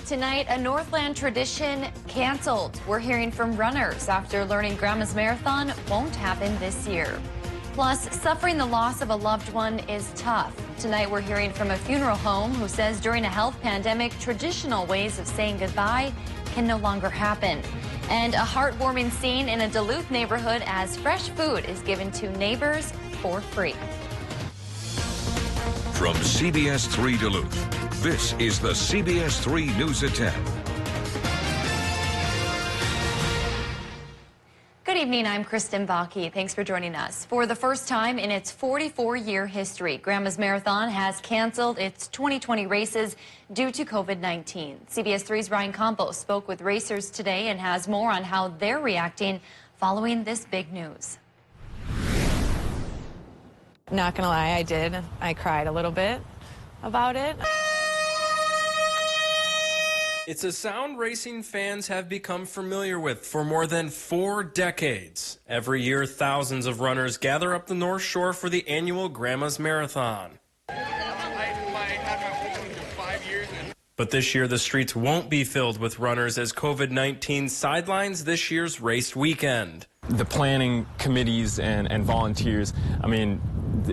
Tonight, a Northland tradition canceled. We're hearing from runners after learning Grandma's Marathon won't happen this year. Plus, suffering the loss of a loved one is tough. Tonight, we're hearing from a funeral home who says during a health pandemic, traditional ways of saying goodbye can no longer happen. And a heartwarming scene in a Duluth neighborhood as fresh food is given to neighbors for free. From CBS3 Duluth, this is the CBS3 News at 10. Good evening, I'm Kristen Baki. Thanks for joining us. For the first time in its 44-year history, Grandma's Marathon has canceled its 2020 races due to COVID-19. CBS3's Ryan Campos spoke with racers today and has more on how they're reacting following this big news. Not gonna lie, I did. I cried a little bit about it. It's a sound racing fans have become familiar with for more than 4 decades. Every year, thousands of runners gather up the North Shore for the annual Grandma's Marathon. But this year, the streets won't be filled with runners as COVID-19 sidelines this year's race weekend. The planning committees and volunteers, I mean,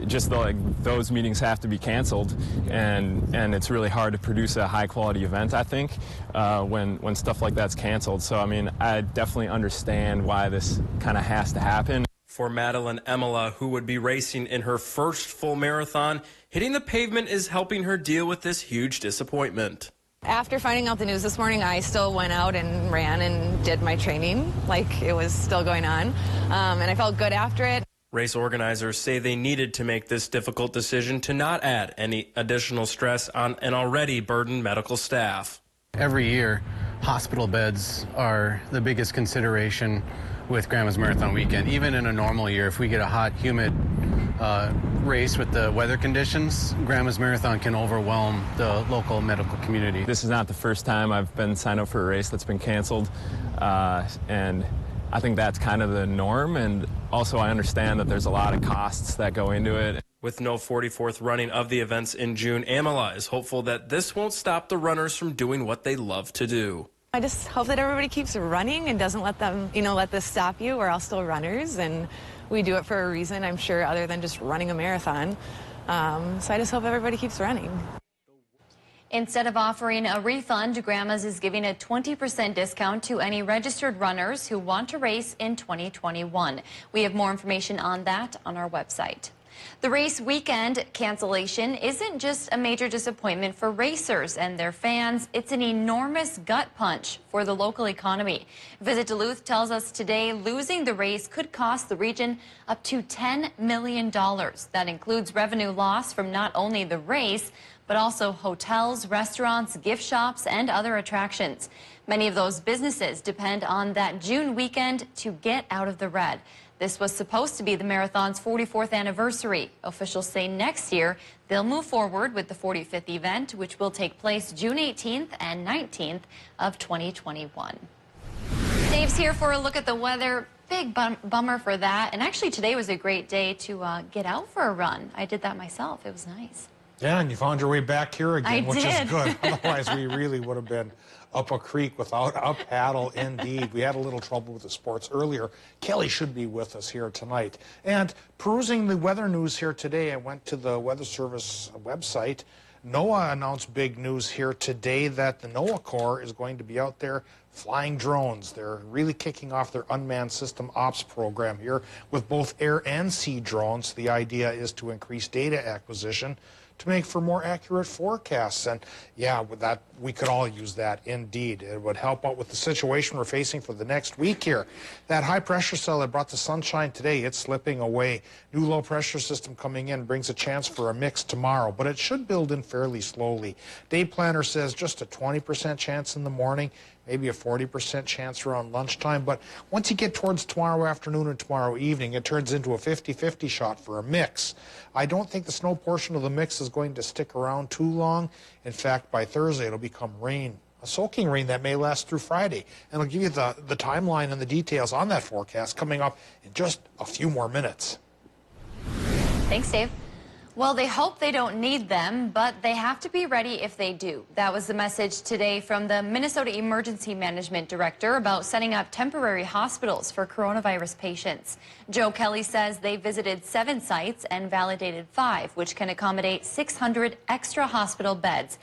just those meetings have to be canceled, and it's really hard to produce a high-quality event, I think, when stuff like that's canceled. So, I mean, I definitely understand why this kind of has to happen. For Madeline Emila, who would be racing in her first full marathon, hitting the pavement is helping her deal with this huge disappointment. After finding out the news this morning, I still went out and ran and did my training like it was still going on, and I felt good after it. Race organizers say they needed to make this difficult decision to not add any additional stress on an already burdened medical staff. Every year, hospital beds are the biggest consideration with Grandma's Marathon weekend. Even in a normal year, if we get a hot, humid race with the weather conditions, Grandma's Marathon can overwhelm the local medical community. This is not the first time I've been signed up for a race that's been canceled, and I think that's kind of the norm, and also I understand that there's a lot of costs that go into it. With no 44th running of the events in June, Emila is hopeful that this won't stop the runners from doing what they love to do. I just hope that everybody keeps running and doesn't let them, let this stop you. We're all still runners, and we do it for a reason, I'm sure, other than just running a marathon. So I just hope everybody keeps running. Instead of offering a refund, Grandma's is giving a 20% discount to any registered runners who want to race in 2021. We have more information on that on our website. The race weekend cancellation isn't just a major disappointment for racers and their fans. It's an enormous gut punch for the local economy. Visit Duluth tells us today losing the race could cost the region up to $10 million. That includes revenue loss from not only the race, but also hotels, restaurants, gift shops, and other attractions. Many of those businesses depend on that June weekend to get out of the red. This was supposed to be the marathon's 44th anniversary. Officials say next year they'll move forward with the 45th event, which will take place June 18th and 19th of 2021. Dave's here for a look at the weather. Big bummer for that. And actually today was a great day to get out for a run. I did that myself. It was nice. Yeah, and you found your way back here again, which is good. I Otherwise, we really would have been up a creek without a paddle, indeed. We had a little trouble with the sports earlier. Kelly should be with us here tonight. And perusing the weather news here today, I went to the Weather Service website. NOAA announced big news here today that the NOAA Corps is going to be out there flying drones. They're really kicking off their unmanned system ops program here with both air and sea drones. The idea is to increase data acquisition to make for more accurate forecasts. And yeah, with that, we could all use that, indeed. It would help out with the situation we're facing for the next week here. That high pressure cell that brought the sunshine today, it's slipping away. New low pressure system coming in brings a chance for a mix tomorrow, but it should build in fairly slowly. Day planner says just a 20% chance in the morning, maybe a 40% chance around lunchtime. But once you get towards tomorrow afternoon and tomorrow evening, it turns into a 50-50 shot for a mix. I don't think the snow portion of the mix is going to stick around too long. In fact, by Thursday, it'll become rain, a soaking rain that may last through Friday. And I'll give you the timeline and the details on that forecast coming up in just a few more minutes. Thanks, Dave. Well, they hope they don't need them, but they have to be ready if they do. That was the message today from the Minnesota Emergency Management Director about setting up temporary hospitals for coronavirus patients. Joe Kelly says they visited 7 sites and validated 5, which can accommodate 600 extra hospital beds.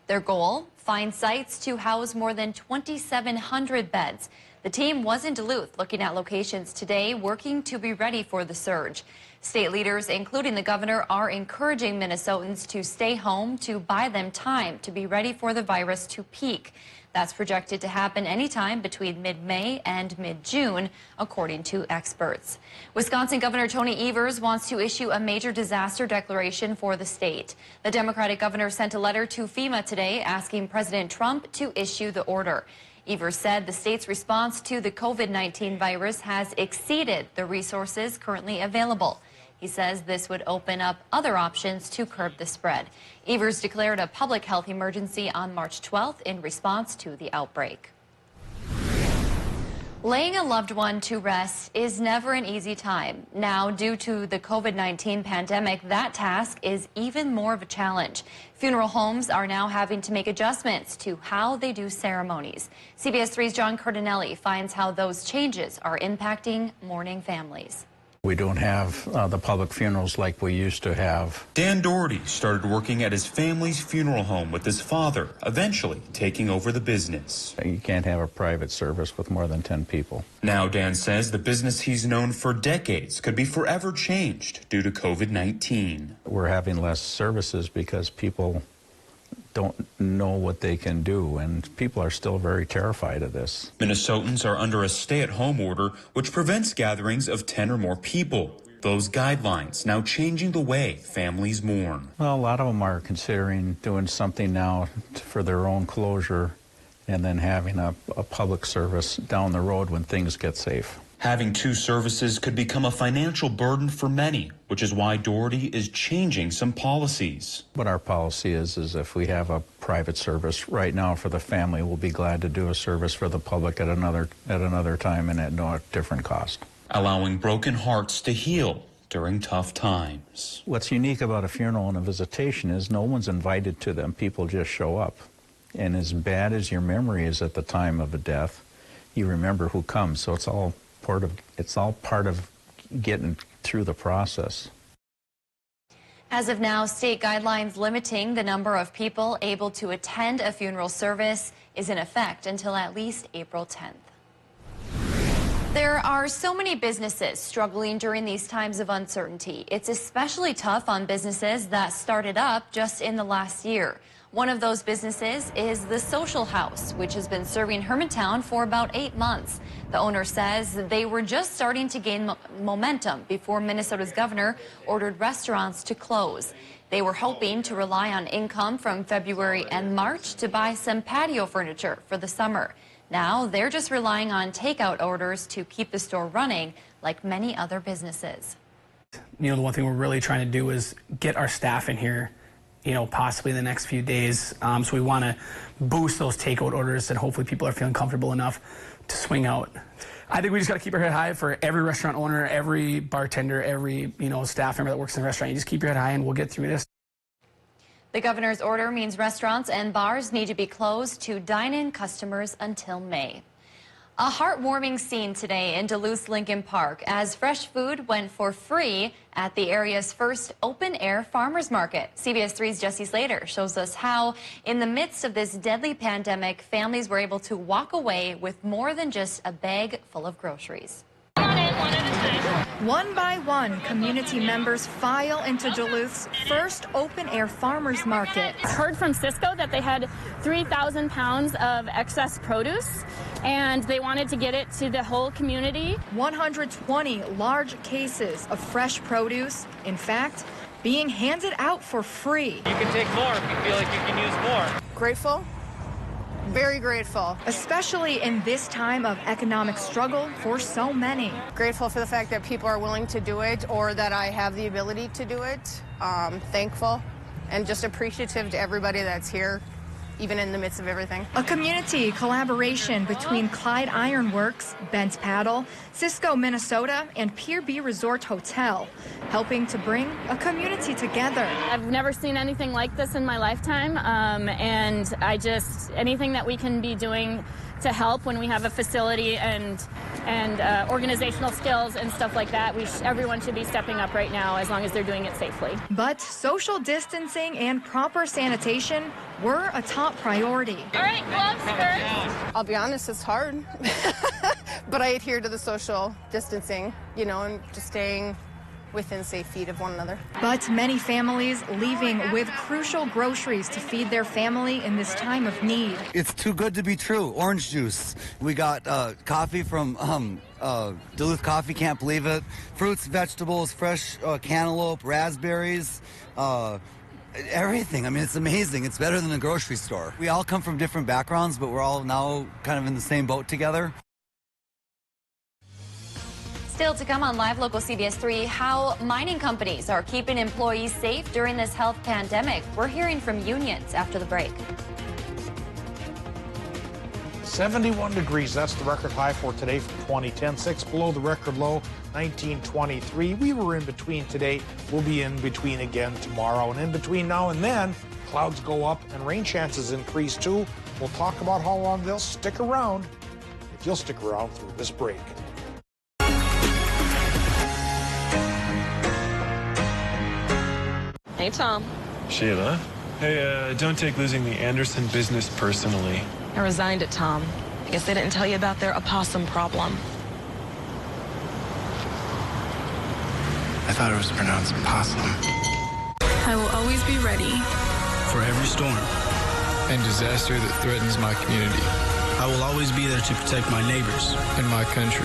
Their goal, find sites to house more than 2,700 beds. The team was in Duluth looking at locations today, working to be ready for the surge. State leaders, including the governor, are encouraging Minnesotans to stay home to buy them time to be ready for the virus to peak. That's projected to happen anytime between mid-May and mid-June, according to experts. Wisconsin Governor Tony Evers wants to issue a major disaster declaration for the state. The Democratic governor sent a letter to FEMA today asking President Trump to issue the order. Evers said the state's response to the COVID-19 virus has exceeded the resources currently available. He says this would open up other options to curb the spread. Evers declared a public health emergency on March 12th in response to the outbreak. Laying a loved one to rest is never an easy time. Now, due to the COVID-19 pandemic, that task is even more of a challenge. Funeral homes are now having to make adjustments to how they do ceremonies. CBS 3's John Cardinelli finds how those changes are impacting mourning families. We don't have the public funerals like we used to have. Dan Doherty started working at his family's funeral home with his father, eventually taking over the business. You can't have a private service with more than 10 people. Now Dan says the business he's known for decades could be forever changed due to COVID-19. We're having less services because people don't know what they can do, and people are still very terrified of this. Minnesotans are under a stay-at-home order which prevents gatherings of 10 or more people. Those guidelines now changing the way families mourn. Well, a lot of them are considering doing something now for their own closure and then having a public service down the road when things get safe. Having 2 services could become a financial burden for many, which is why Doherty is changing some policies. What our policy is if we have a private service right now for the family, we'll be glad to do a service for the public at another time and at no different cost. Allowing broken hearts to heal during tough times. What's unique about a funeral and a visitation is no one's invited to them. People just show up. And as bad as your memory is at the time of a death, you remember who comes. So it's all part of getting through the process. As of now, state guidelines limiting the number of people able to attend a funeral service is in effect until at least April 10th. There are so many businesses struggling during these times of uncertainty. It's especially tough on businesses that started up just in the last year. One of those businesses is the Social House, which has been serving Hermantown for about 8 months. The owner says they were just starting to gain momentum before Minnesota's governor ordered restaurants to close. They were hoping to rely on income from February and March to buy some patio furniture for the summer. Now they're just relying on takeout orders to keep the store running, like many other businesses. You know, the one thing we're really trying to do is get our staff in here, you know, possibly in the next few days. So we want to boost those takeout orders and hopefully people are feeling comfortable enough to swing out. I think we just got to keep our head high for every restaurant owner, every bartender, every, you know, staff member that works in the restaurant. You just keep your head high and we'll get through this. The governor's order means restaurants and bars need to be closed to dine-in customers until May. A heartwarming scene today in Duluth's Lincoln Park as fresh food went for free at the area's first open-air farmers market. CBS 3's Jesse Slater shows us how, in the midst of this deadly pandemic, families were able to walk away with more than just a bag full of groceries. One by one, community members file into Duluth's first open-air farmers market. I heard from Cisco that they had 3,000 pounds of excess produce, and they wanted to get it to the whole community. 120 large cases of fresh produce, in fact, being handed out for free. You can take more if you feel like you can use more. Grateful. Very grateful. Especially in this time of economic struggle for so many. Grateful for the fact that people are willing to do it or that I have the ability to do it. Thankful and just appreciative to everybody that's here even in the midst of everything. A community collaboration between Clyde Ironworks, Bent's Paddle, Cisco, Minnesota, and Pier B Resort Hotel, helping to bring a community together. I've never seen anything like this in my lifetime, and anything that we can be doing to help when we have a facility and organizational skills and stuff like that, everyone should be stepping up right now as long as they're doing it safely. But social distancing and proper sanitation were a top priority. All right, gloves first. I'll be honest, it's hard, but I adhere to the social distancing, and just staying within safe feet of one another. But many families leaving with crucial groceries to feed their family in this time of need. It's too good to be true. Orange juice. We got coffee from Duluth Coffee, can't believe it. Fruits, vegetables, fresh cantaloupe, raspberries, everything. I mean, it's amazing. It's better than a grocery store. We all come from different backgrounds, but we're all now kind of in the same boat together. Still to come on Live Local CBS 3, how mining companies are keeping employees safe during this health pandemic. We're hearing from unions after the break. 71 degrees, that's the record high for today from 2010. 6 below the record low, 1923. We were in between today. We'll be in between again tomorrow. And in between now and then, clouds go up and rain chances increase too. We'll talk about how long they'll stick around, if you'll stick around through this break. Hey, Tom. Sheila. Hey, don't take losing the Anderson business personally. I resigned it, Tom. I guess they didn't tell you about their opossum problem. I thought it was pronounced possum. I will always be ready for every storm and disaster that threatens my community. I will always be there to protect my neighbors and my country.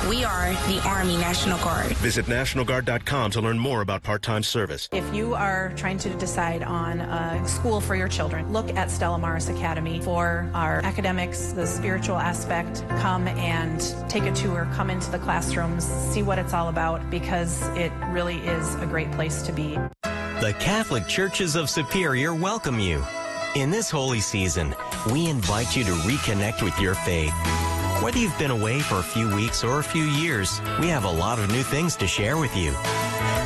We are the Army National Guard. Visit NationalGuard.com to learn more about part-time service. If you are trying to decide on a school for your children, look at Stella Maris Academy for our academics, the spiritual aspect. Come and take a tour, come into the classrooms, see what it's all about, because it really is a great place to be. The Catholic Churches of Superior welcome you. In this holy season, we invite you to reconnect with your faith. Whether you've been away for a few weeks or a few years, we have a lot of new things to share with you.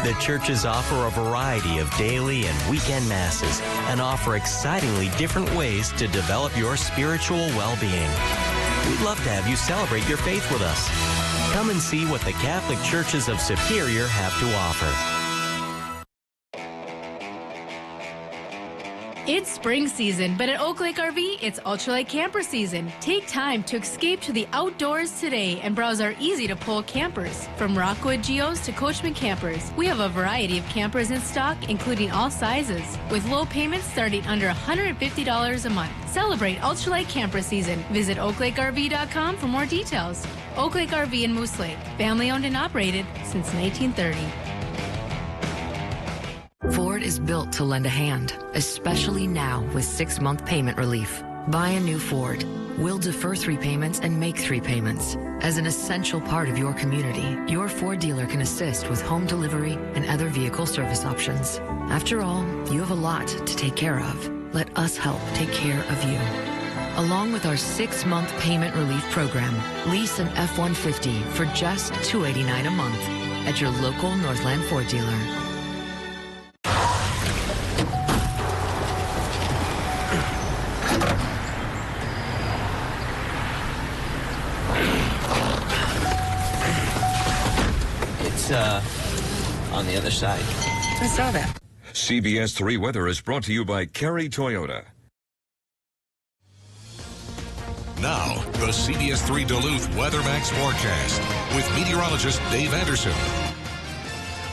The churches offer a variety of daily and weekend masses and offer excitingly different ways to develop your spiritual well-being. We'd love to have you celebrate your faith with us. Come and see what the Catholic Churches of Superior have to offer. It's spring season, but at Oak Lake RV, it's ultralight camper season. Take time to escape to the outdoors today and browse our easy-to-pull campers. From Rockwood Geos to Coachman campers, we have a variety of campers in stock, including all sizes, with low payments starting under $150 a month. Celebrate ultralight camper season. Visit oaklakeRV.com for more details. Oak Lake RV in Moose Lake, family-owned and operated since 1930. Ford is built to lend a hand, especially now with 6-month payment relief. Buy a new Ford. We'll defer 3 payments and make 3 payments. As an essential part of your community, your Ford dealer can assist with home delivery and other vehicle service options. After all, you have a lot to take care of. Let us help take care of you. Along with our 6-month payment relief program, lease an F-150 for just $289 a month at your local Northland Ford dealer. On the other side. I saw that. CBS 3 Weather is brought to you by Kerry Toyota. Now, the CBS 3 Duluth WeatherMax forecast with meteorologist Dave Anderson.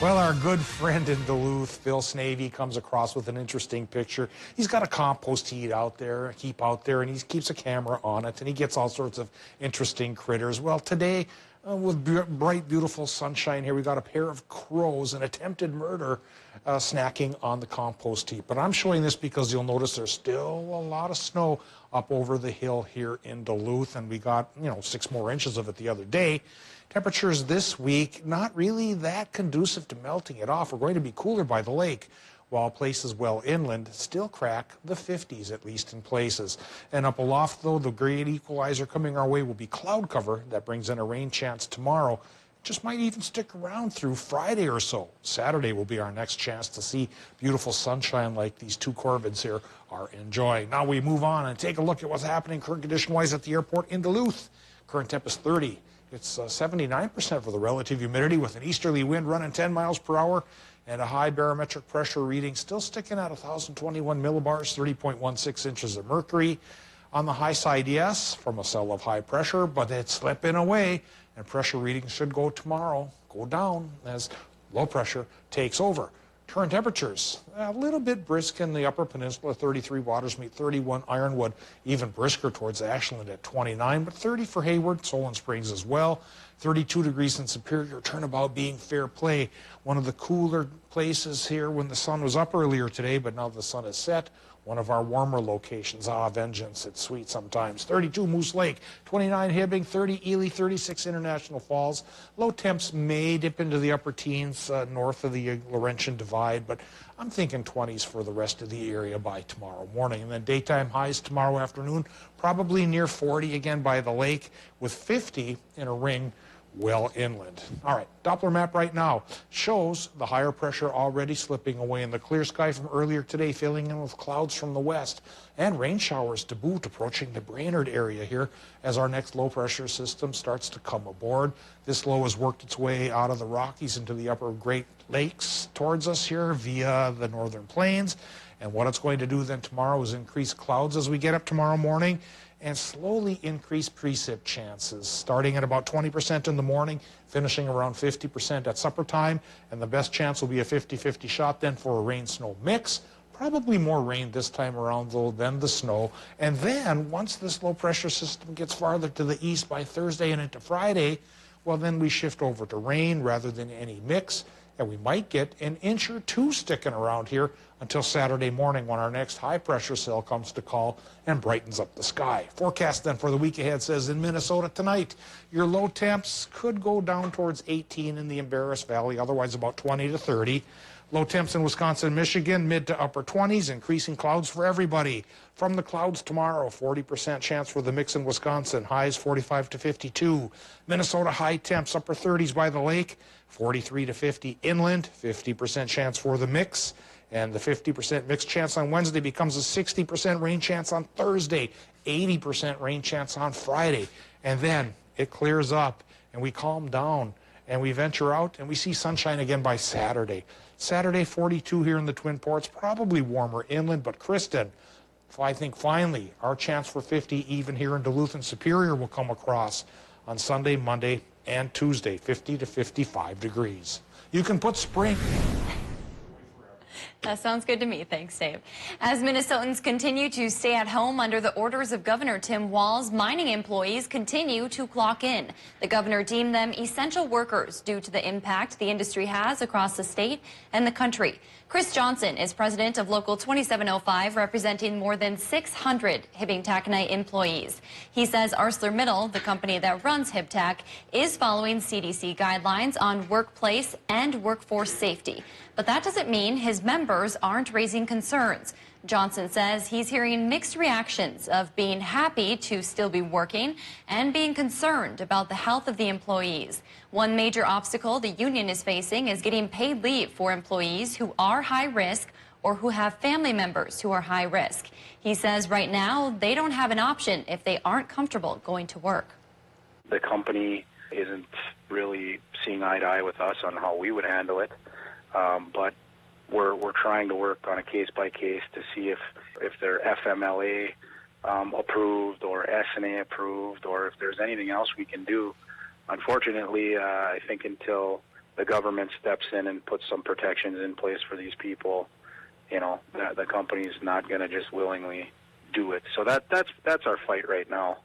Well, our good friend in Duluth, Phil Snavy, comes across with an interesting picture. He's got a compost heap out there, and he keeps a camera on it, and he gets all sorts of interesting critters. Well, today, with bright, beautiful sunshine here, we got a pair of crows, an attempted murder, snacking on the compost heap. But I'm showing this because you'll notice there's still a lot of snow up over the hill here in Duluth, and we got, 6 more inches of it the other day. Temperatures this week, not really that conducive to melting it off. We're going to be cooler by the lake. while places well inland still crack the 50s, at least in places. And up aloft, though, the great equalizer coming our way will be cloud cover. That brings in a rain chance tomorrow. Just might even stick around through Friday or so. Saturday will be our next chance to see beautiful sunshine like these two Corvids here are enjoying. Now we move on and take a look at what's happening current condition-wise at the airport in Duluth. Current temp is 30. It's 79% for the relative humidity with an easterly wind running 10 miles per hour and a high barometric pressure reading still sticking at 1,021 millibars, 30.16 inches of mercury. On the high side, yes, from a cell of high pressure, but it's slipping away. And pressure readings should go down as low pressure takes over. Current temperatures, a little bit brisk in the Upper Peninsula, 33 Watersmeet, 31 Ironwood, even brisker towards Ashland at 29, but 30 for Hayward, Solon Springs as well. 32 degrees in Superior, turnabout being fair play. One of the cooler places here when the sun was up earlier today, but now the sun is set. One of our warmer locations, Vengeance, it's sweet sometimes. 32 Moose Lake, 29 Hibbing, 30 Ely, 36 International Falls. Low temps may dip into the upper teens north of the Laurentian Divide, but I'm thinking 20s for the rest of the area by tomorrow morning. And then daytime highs tomorrow afternoon, probably near 40 again by the lake, with 50 in a ring well inland. All right, Doppler map right now shows the higher pressure already slipping away in the clear sky from earlier today, filling in with clouds from the west and rain showers to boot approaching the Brainerd area here as our next low pressure system starts to come aboard. This low has worked its way out of the Rockies into the upper Great Lakes towards us here via the northern plains. And what it's going to do then tomorrow is increase clouds as we get up tomorrow morning and slowly increase precip chances, starting at about 20% in the morning, finishing around 50% at supper time, and the best chance will be a 50-50 shot then for a rain-snow mix. Probably more rain this time around, though, than the snow. And then, once this low-pressure system gets farther to the east by Thursday and into Friday, well, then we shift over to rain rather than any mix, and we might get an inch or two sticking around here until Saturday morning when our next high-pressure cell comes to call and brightens up the sky. Forecast then for the week ahead says in Minnesota tonight, your low temps could go down towards 18 in the Embarrass Valley, otherwise about 20 to 30. Low temps in Wisconsin and Michigan, mid to upper 20s, increasing clouds for everybody. From the clouds tomorrow, 40% chance for the mix in Wisconsin, highs 45 to 52. Minnesota high temps, upper 30s by the lake, 43 to 50 inland, 50% chance for the mix. And the 50% mix chance on Wednesday becomes a 60% rain chance on Thursday, 80% rain chance on Friday. And then it clears up and we calm down and we venture out and we see sunshine again by Saturday. Saturday, 42 here in the Twin Ports, probably warmer inland, but Kristen, I think finally our chance for 50 even here in Duluth and Superior will come across on Sunday, Monday, and Tuesday, 50 to 55 degrees. You can put spring. That sounds good to me. Thanks, Dave. As Minnesotans continue to stay at home under the orders of Governor Tim Walz, mining employees continue to clock in. The governor deemed them essential workers due to the impact the industry has across the state and the country. Chris Johnson is president of Local 2705, representing more than 600 Hibbing-Taconite employees. He says ArcelorMittal, the company that runs HibTac, is following CDC guidelines on workplace and workforce safety. But that doesn't mean his members aren't raising concerns. Johnson says he's hearing mixed reactions of being happy to still be working and being concerned about the health of the employees. One major obstacle the union is facing is getting paid leave for employees who are high risk or who have family members who are high risk. He says right now they don't have an option if they aren't comfortable going to work. The company isn't really seeing eye to eye with us on how we would handle it. But we're trying to work on a case-by-case to see if they're FMLA approved or SNA approved or if there's anything else we can do. Unfortunately, I think until the government steps in and puts some protections in place for these people, you know, the company's not going to just willingly do it. So that's our fight right now.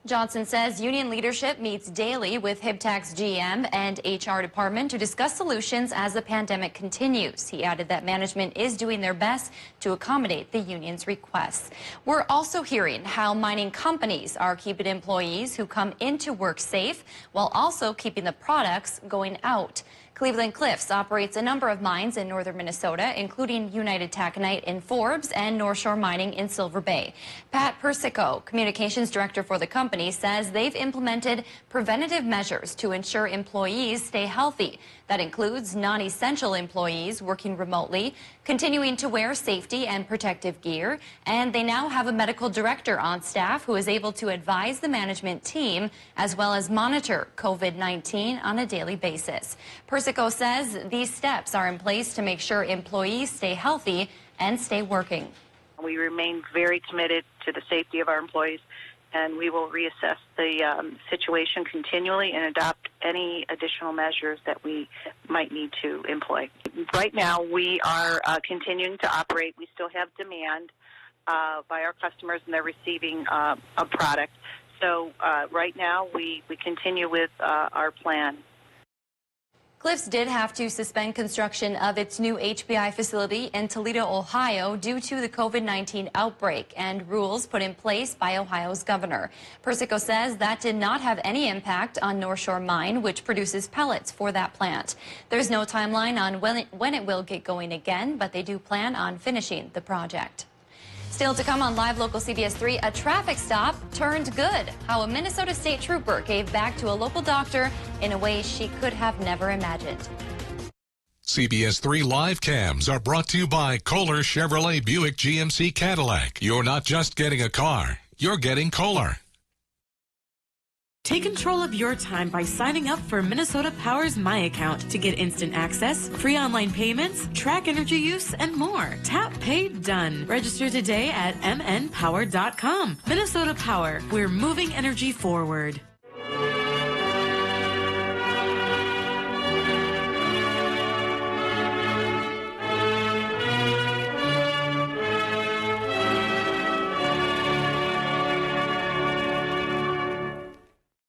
Johnson says union leadership meets daily with HibTac's GM and HR department to discuss solutions as the pandemic continues. He added that management is doing their best to accommodate the union's requests. We're also hearing how mining companies are keeping employees who come into work safe while also keeping the products going out. Cleveland Cliffs operates a number of mines in northern Minnesota, including United Taconite in Forbes and North Shore Mining in Silver Bay. Pat Persico, communications director for the company, says they've implemented preventative measures to ensure employees stay healthy. That includes non-essential employees working remotely, continuing to wear safety and protective gear, and they now have a medical director on staff who is able to advise the management team as well as monitor COVID-19 on a daily basis. Persico says these steps are in place to make sure employees stay healthy and stay working. We remain very committed to the safety of our employees, and we will reassess the situation continually and adopt any additional measures that we might need to employ. Right now, we are continuing to operate. We still have demand by our customers, and they're receiving a product. So right now, we continue with our plan. Cliffs did have to suspend construction of its new HBI facility in Toledo, Ohio, due to the COVID-19 outbreak and rules put in place by Ohio's governor. Persico says that did not have any impact on North Shore Mine, which produces pellets for that plant. There's no timeline on when it will get going again, but they do plan on finishing the project. Still to come on Live Local CBS 3, a traffic stop turned good. How a Minnesota state trooper gave back to a local doctor in a way she could have never imagined. CBS 3 live cams are brought to you by Kohler Chevrolet Buick GMC Cadillac. You're not just getting a car, you're getting Kohler. Take control of your time by signing up for Minnesota Power's My Account to get instant access, free online payments, track energy use, and more. Tap, pay, done. Register today at mnpower.com. Minnesota Power, we're moving energy forward.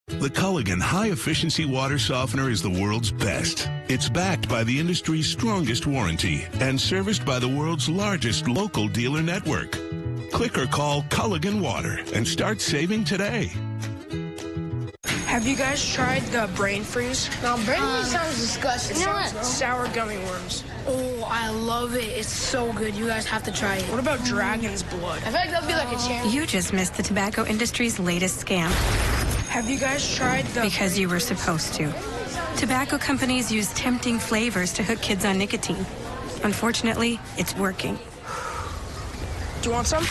The Culligan high-efficiency water softener is the world's best. It's backed by the industry's strongest warranty and serviced by the world's largest local dealer network. Click or call Culligan Water and start saving today. Have you guys tried the brain freeze? No, brain freeze sounds disgusting. It sounds like sour gummy worms. Oh, I love it. It's so good. You guys have to try it. What about dragon's blood? I feel like that'd be like a chance. You just missed the tobacco industry's latest scam. Have you guys tried the... Because you were supposed to. Tobacco companies use tempting flavors to hook kids on nicotine. Unfortunately, it's working. Do you want some?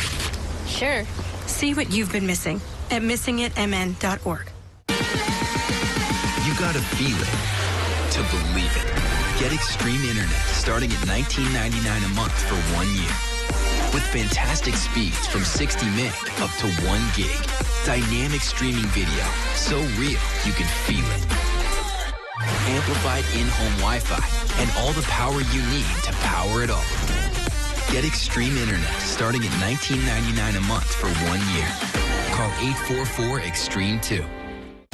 Sure. See what you've been missing at missingitmn.org. You gotta feel it to believe it. Get Extreme Internet starting at $19.99 a month for 1 year. With fantastic speeds from 60 meg up to 1 gig. Dynamic streaming video, so real you can feel it. Amplified in-home Wi-Fi and all the power you need to power it all. Get Extreme Internet starting at $19.99 a month for 1 year. Call 844-EXTREME2.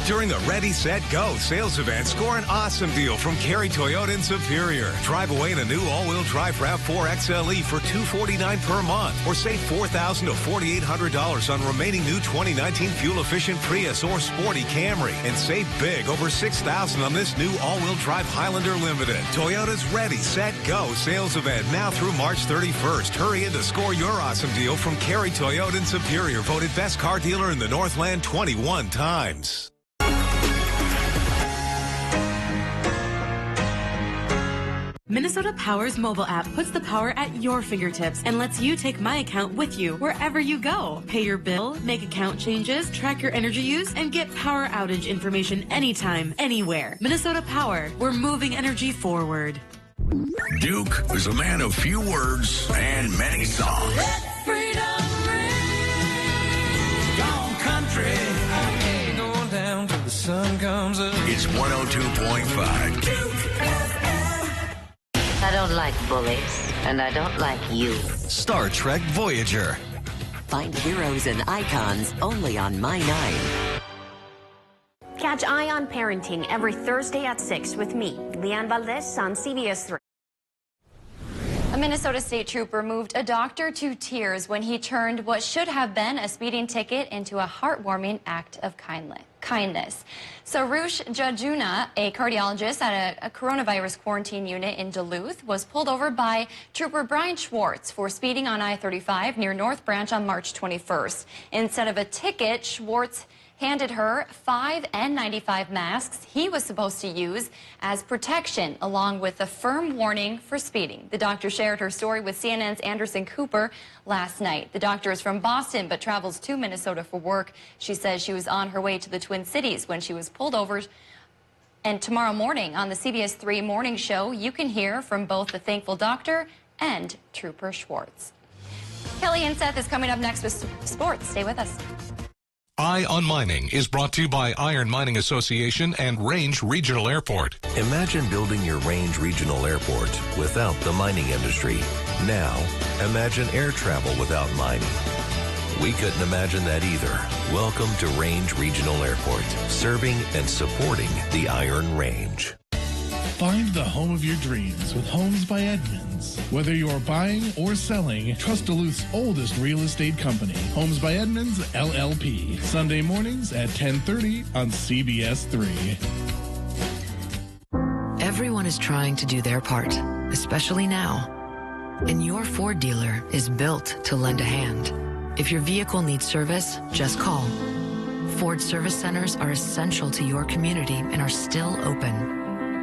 During the Ready, Set, Go sales event, score an awesome deal from Cary Toyota in Superior. Drive away in a new all-wheel drive RAV4 XLE for $249 per month, or save $4,000 to $4,800 on remaining new 2019 fuel-efficient Prius or Sporty Camry, and save big over $6,000 on this new all-wheel drive Highlander Limited. Toyota's Ready, Set, Go sales event now through March 31st. Hurry in to score your awesome deal from Cary Toyota in Superior, voted best car dealer in the Northland 21 times. Minnesota Power's mobile app puts the power at your fingertips and lets you take My Account with you wherever you go. Pay your bill, make account changes, track your energy use, and get power outage information anytime, anywhere. Minnesota Power, we're moving energy forward. Duke is a man of few words and many songs. Let freedom ring. Gone country. Going down till the sun comes up. It's 102.5. Duke. I don't like bullies, and I don't like you. Star Trek Voyager. Find heroes and icons only on My 9. Catch Eye on Parenting every Thursday at 6 with me, Leanne Valdez, on CBS 3. A Minnesota state trooper moved a doctor to tears when he turned what should have been a speeding ticket into a heartwarming act of kindness. Sarush Jajuna, a cardiologist at a coronavirus quarantine unit in Duluth, was pulled over by Trooper Brian Schwartz for speeding on I-35 near North Branch on March 21st. Instead of a ticket, Schwartz handed her 5 N95 masks he was supposed to use as protection, along with a firm warning for speeding. The doctor shared her story with CNN's Anderson Cooper last night. The doctor is from Boston but travels to Minnesota for work. She says she was on her way to the Twin Cities when she was pulled over. And tomorrow morning on the CBS3 morning show, you can hear from both the thankful doctor and Trooper Schwartz. Kelly and Seth is coming up next with sports. Stay with us. Eye on Mining is brought to you by Iron Mining Association and Range Regional Airport. Imagine building your Range Regional Airport without the mining industry. Now, imagine air travel without mining. We couldn't imagine that either. Welcome to Range Regional Airport, serving and supporting the Iron Range. Find the home of your dreams with Homes by Edmonds. Whether you're buying or selling, trust Duluth's oldest real estate company, Homes by Edmonds, LLP. Sunday mornings at 10:30 on CBS3. Everyone is trying to do their part, especially now. And your Ford dealer is built to lend a hand. If your vehicle needs service, just call. Ford service centers are essential to your community and are still open.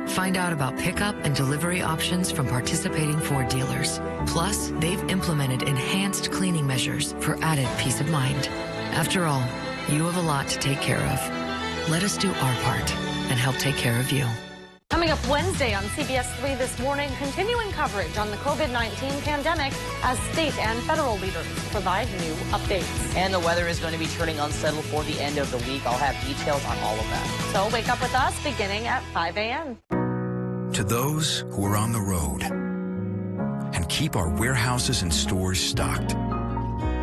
Find out about pickup and delivery options from participating Ford dealers. Plus, they've implemented enhanced cleaning measures for added peace of mind. After all, you have a lot to take care of. Let us do our part and help take care of you. Coming up Wednesday on CBS3 This Morning, continuing coverage on the COVID-19 pandemic as state and federal leaders provide new updates. And the weather is going to be turning unsettled for the end of the week. I'll have details on all of that. So wake up with us beginning at 5 a.m. To those who are on the road and keep our warehouses and stores stocked.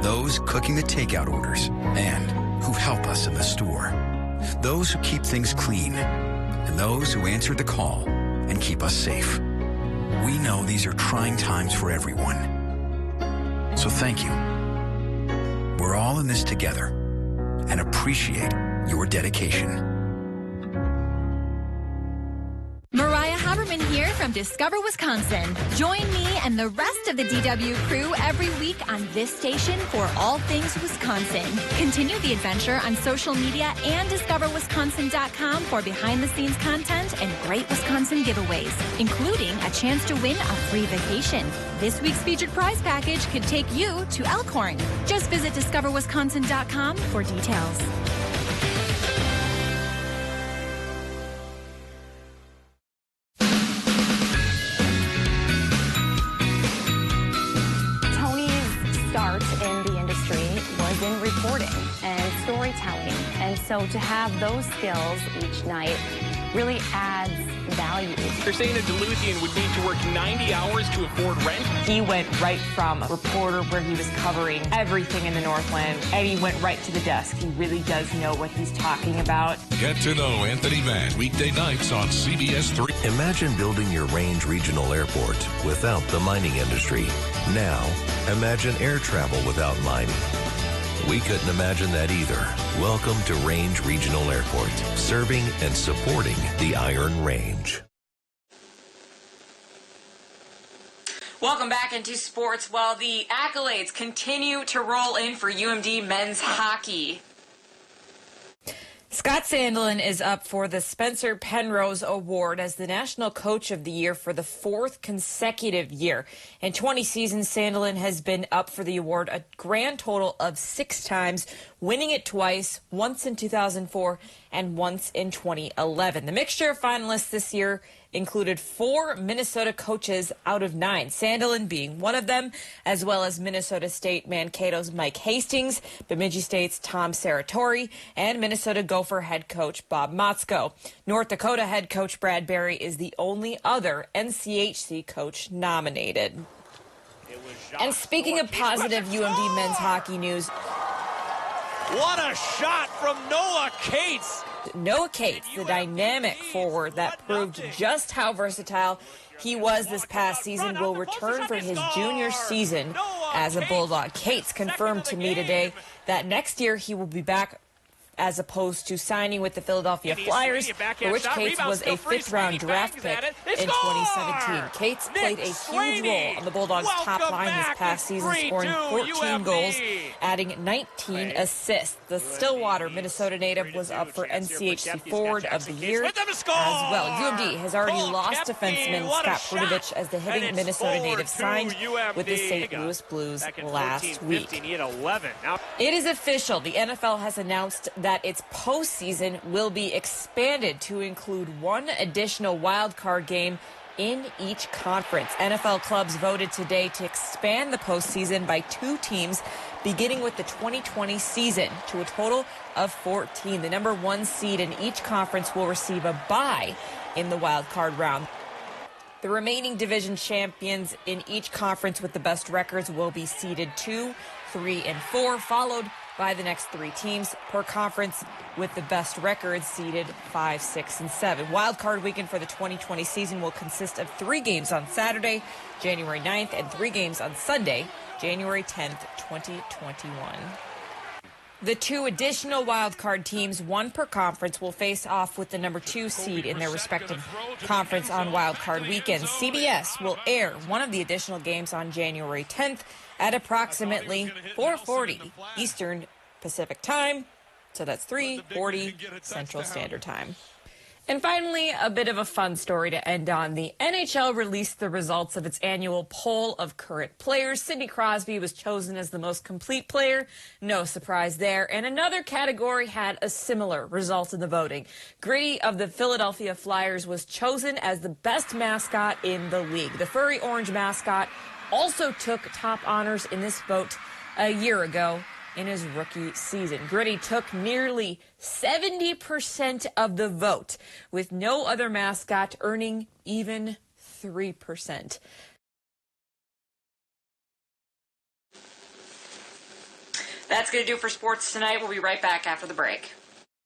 Those cooking the takeout orders and who help us in the store. Those who keep things clean. And those who answered the call and keep us safe. We know these are trying times for everyone. So thank you. We're all in this together and appreciate your dedication. Mariah Haberman here from Discover Wisconsin. Join me and the rest of the DW crew every week on this station for all things Wisconsin. Continue the adventure on social media and discoverwisconsin.com for behind-the-scenes content and great Wisconsin giveaways, including a chance to win a free vacation. This week's featured prize package could take you to Elkhorn. Just visit discoverwisconsin.com for details. In the industry was in reporting and storytelling, and so to have those skills each night really adds value. They're saying a Duluthian would need to work 90 hours to afford rent. He went right from a reporter where he was covering everything in the Northland, and he went right to the desk. He really does know what he's talking about. Get to know Anthony Mann weekday nights on CBS3. Imagine building your Range Regional Airport without the mining industry. Now, imagine air travel without mining. We couldn't imagine that either. Welcome to Range Regional Airport, serving and supporting the Iron Range. Welcome back into sports. While the accolades continue to roll in for UMD men's hockey. Scott Sandelin is up for the Spencer Penrose Award as the National Coach of the Year for the 4th consecutive year. In 20 seasons, Sandelin has been up for the award a grand total of 6 times, winning it twice, once in 2004 and once in 2011. The mixture of finalists this year included 4 Minnesota coaches out of 9, Sandelin being one of them, as well as Minnesota State Mankato's Mike Hastings, Bemidji State's Tom Serratori, and Minnesota Gopher head coach Bob Motzko. North Dakota head coach Brad Berry is the only other NCHC coach nominated. And speaking of positive UMD men's hockey news, what a shot from Noah Cates! Noah Cates, the dynamic forward that proved just how versatile he was this past season, will return for his junior season as a Bulldog. Cates confirmed to me today that next year he will be back, as opposed to signing with the Philadelphia Flyers, for which Cates was a fifth-round draft pick in 2017. Cates played a huge role on the Bulldogs' top line this past season, scoring 14 goals, adding 19 assists. The Stillwater, Minnesota native, was up for NCHC Forward of the Year as well. UMD has already lost defenseman Scott Prudovich as the hitting Minnesota native signed with the St. Louis Blues last week. It is official. The NFL has announced that its postseason will be expanded to include one additional wild card game in each conference. NFL clubs voted today to expand the postseason by 2 teams, beginning with the 2020 season, to a total of 14. The number 1 seed in each conference will receive a bye in the wild card round. The remaining division champions in each conference with the best records will be seeded 2, 3, and 4, followed by the next 3 teams per conference with the best records seeded 5, 6, and 7. Wild card weekend for the 2020 season will consist of 3 games on Saturday, January 9th, and 3 games on Sunday, January 10th, 2021. The 2 additional wild card teams, 1 per conference, will face off with the number 2 seed in their respective conference on wild card weekend. CBS will air one of the additional games on January 10th at approximately 4:40 Eastern Pacific Time. So that's 3:40 Central Standard Time. And finally, a bit of a fun story to end on. The NHL released the results of its annual poll of current players. Sidney Crosby was chosen as the most complete player. No surprise there. And another category had a similar result in the voting. Gritty of the Philadelphia Flyers was chosen as the best mascot in the league. The furry orange mascot also took top honors in this vote a year ago in his rookie season. Gritty took nearly 70% of the vote, with no other mascot earning even 3%. That's going to do it for sports tonight. We'll be right back after the break.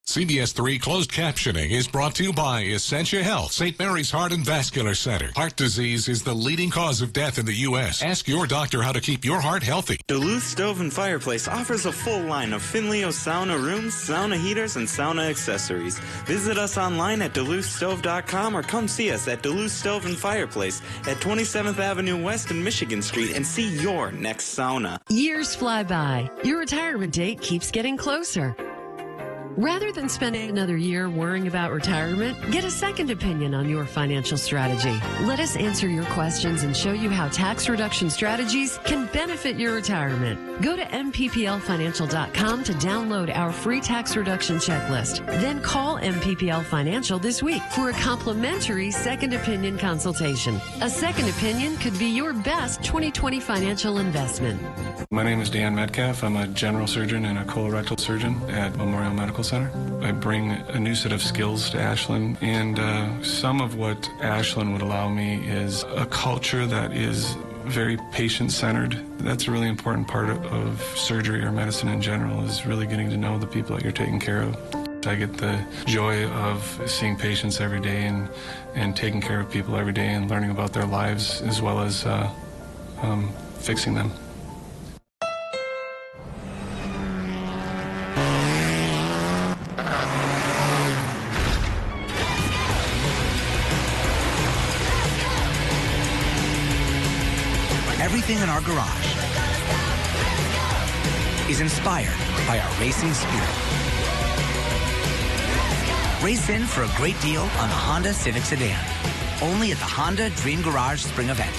CBS3 closed captioning is brought to you by Essentia Health, St. Mary's Heart and Vascular Center. Heart disease is the leading cause of death in the U.S. Ask your doctor how to keep your heart healthy. Duluth Stove and Fireplace offers a full line of Finleo sauna rooms, sauna heaters, and sauna accessories. Visit us online at DuluthStove.com or come see us at Duluth Stove and Fireplace at 27th Avenue West and Michigan Street and see your next sauna. Years fly by. Your retirement date keeps getting closer. Rather than spending another year worrying about retirement, get a second opinion on your financial strategy. Let us answer your questions and show you how tax reduction strategies can benefit your retirement. Go to MPPLFinancial.com to download our free tax reduction checklist. Then call MPPL Financial this week for a complimentary second opinion consultation. A second opinion could be your best 2020 financial investment. My name is Dan Metcalf. I'm a general surgeon and a colorectal surgeon at Memorial Medical Center. I bring a new set of skills to Ashland, and some of what Ashland would allow me is a culture that is very patient-centered. That's a really important part of surgery or medicine in general, is really getting to know the people that you're taking care of. I get the joy of seeing patients every day and taking care of people every day and learning about their lives as well as fixing them. Everything in our garage is inspired by our racing spirit. Race in for a great deal on the Honda Civic Sedan, only at the Honda Dream Garage Spring Event.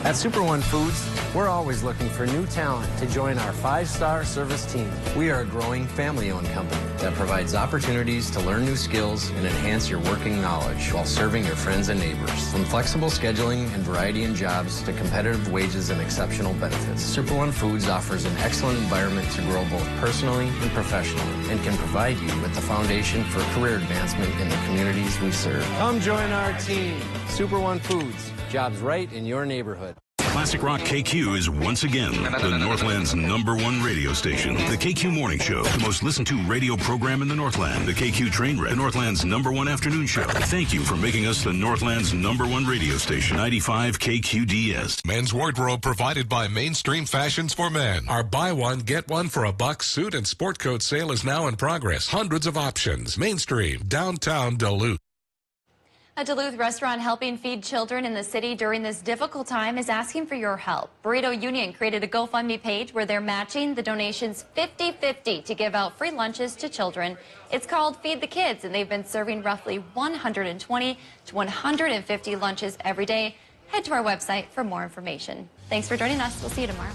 At Super One Foods, we're always looking for new talent to join our 5-star service team. We are a growing family-owned company that provides opportunities to learn new skills and enhance your working knowledge while serving your friends and neighbors. From flexible scheduling and variety in jobs to competitive wages and exceptional benefits, Super One Foods offers an excellent environment to grow both personally and professionally and can provide you with the foundation for career advancement in the communities we serve. Come join our team, Super One Foods. Jobs right in your neighborhood. Classic Rock KQ is once again the Northland's #1 radio station. The KQ Morning Show, the most listened to radio program in the Northland. The KQ Train Wreck, the Northland's #1 afternoon show. Thank you for making us the Northland's #1 radio station. 95 KQDS. Men's wardrobe provided by Mainstream Fashions for Men. Our buy one, get one for $1 suit and sport coat sale is now in progress. Hundreds of options. Mainstream, downtown Duluth. A Duluth restaurant helping feed children in the city during this difficult time is asking for your help. Burrito Union created a GoFundMe page where they're matching the donations 50-50 to give out free lunches to children. It's called Feed the Kids, and they've been serving roughly 120 to 150 lunches every day. Head to our website for more information. Thanks for joining us. We'll see you tomorrow.